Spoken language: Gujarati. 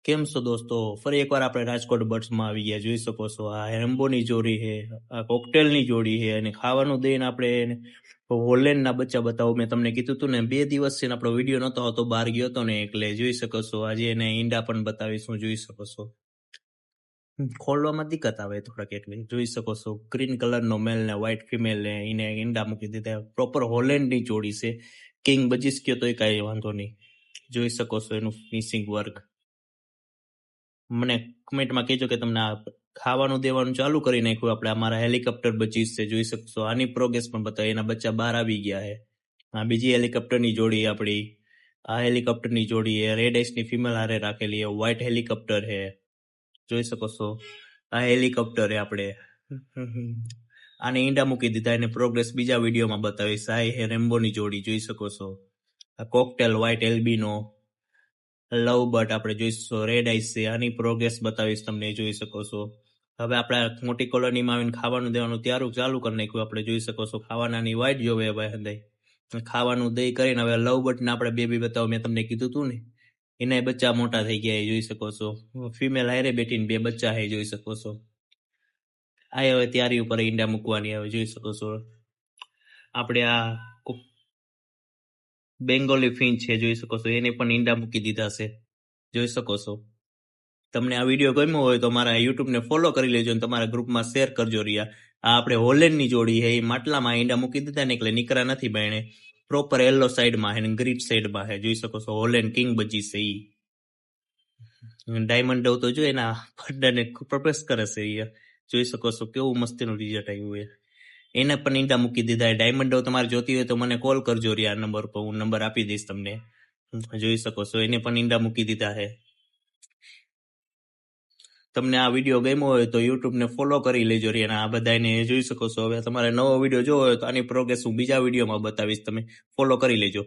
કેમ છો દોસ્તો? ફરી એકવાર આપણે રાજકોટ બર્ડ્સમાં આવી ગયા. જોઈ શકો છો આ રેમ્બોની જોડી છે, આ કોકટેલની જોડી છે અને ખાવાનું દઈને આપણે હોલેન્ડના બચ્ચા બતાવો. મેં તમને કીધું હતું ને 2 દિવસ છે ને આપણો વિડીયો નહોતો આવતો, બહાર ગયો હતો ને એટલે જોઈ શકો છો આજે એને ઈંડા પણ બતાવીશું. જોઈ શકો છો ખોલવામાં દિક્કત આવે થોડાક એટલે જોઈ શકો છો ગ્રીન કલરનો મેલ ને વ્હાઇટ ફિમેલ ને એને ઈંડા મૂકી દીધા. પ્રોપર હોલેન્ડની જોડી છે. કિંગ બજીસ કયો તોય કાંઈ વાંધો નહીં. જોઈ શકો છો એનું ફિનિશિંગ વર્ક. મને કમેન્ટમાં કહેજો કે તમને આ ખાવાનું દેવાનું ચાલુ કરી નાખ્યું. આપણે અમારા હેલિકોપ્ટર બચીસ છે, જોઈ શકશો. આની પ્રોગ્રેસ પણ બતાવી, એના બચ્ચા બહાર આવી ગયા છે. આ બીજી હેલિકોપ્ટરની જોડી આપણી. આ હેલિકોપ્ટરની જોડી છે, રેડ આઈસની ફિમેલ હારે રાખેલી છે. વ્હાઇટ હેલિકોપ્ટર છે, જોઈ શકો છો. આ હેલિકોપ્ટર છે આપણે. આને ઈંડા મૂકી દીધા. એને પ્રોગ્રેસ બીજા વિડીયોમાં બતાવીશ. આ છે રેમ્બોની જોડી, જોઈ શકો છો. આ કોકટેલ વ્હાઇટ એલ્બીનો લવ બટ આપણે જોઈશું. રેડ આઈસ છે, આની પ્રોગ્રેસ બતાવીશ તમને, જોઈ શકો છો. હવે આપણે મોટી કોલોનીમાં આવીને ખાવાનું દેવાનું ચાલુ કરી નાખ્યું. આપણે જોઈ શકો છો ખાવાનાની વાઇટ જોવે ભાઈ હંદાઈ. ખાવાનું દઈ કરીને હવે લવ બટને આપણે બેબી બતાવો. મેં તમને કીધું હતું ને, એના બચ્ચા મોટા થઈ ગયા, જોઈ શકો છો. ફિમેલ હારે બેઠીને 2 બચ્ચા છે, જોઈ શકો છો. આ હવે તૈયારી ઉપર ઈંડા મૂકવાની આવે, જોઈ શકો છો. આપણે આ બેંગોલી ફિંચ છે, જોઈ શકો છો. એને પણ ઈંડા મૂકી દીધા છે, જોઈ શકો છો. તમને આ વિડીયો ગમ્યો હોય તો મારા યુટ્યુબને ફોલો કરી લેજો અને તમારા ગ્રુપમાં શેર કરજો. રિયા આ આપણે હોલેન્ડની જોડી છે, એ માટલામાં ઈંડા મૂકી દીધા ને એટલે નીકળ્યા નથી બાયણે. પ્રોપર યલો સાઈડમાં છે, ગ્રીન સાઈડમાં છે, જોઈ શકો છો. હોલેન્ડ કિંગ બજી છે. ઈ ડાયમંડ ડવ તો જો એના ફડ્ડાને પ્રપોઝ કરે છે. એ જોઈ શકો છો કેવું મસ્તીનું રિઝલ્ટ આવ્યું છે. એને પણ ઈંડા મૂકી દીધા. ડાયમંડ ડવ તમારે જોતી હોય તો મને કોલ કરજો. રિયા નંબર પર હું નંબર આપી દઈશ તમને. જોઈ શકો છો એને પણ ઈંડા મૂકી દીધા છે. તમને આ વિડીયો ગમ્યો હોય તો યુટ્યુબને ફોલો કરી લેજો. અને આ બધાને જોઈ શકો છો. હવે તમારે નવો વિડીયો જોવો હોય તો આની પ્રોગ્રેસ હું બીજા વિડીયોમાં બતાવીશ, તમે ફોલો કરી લેજો.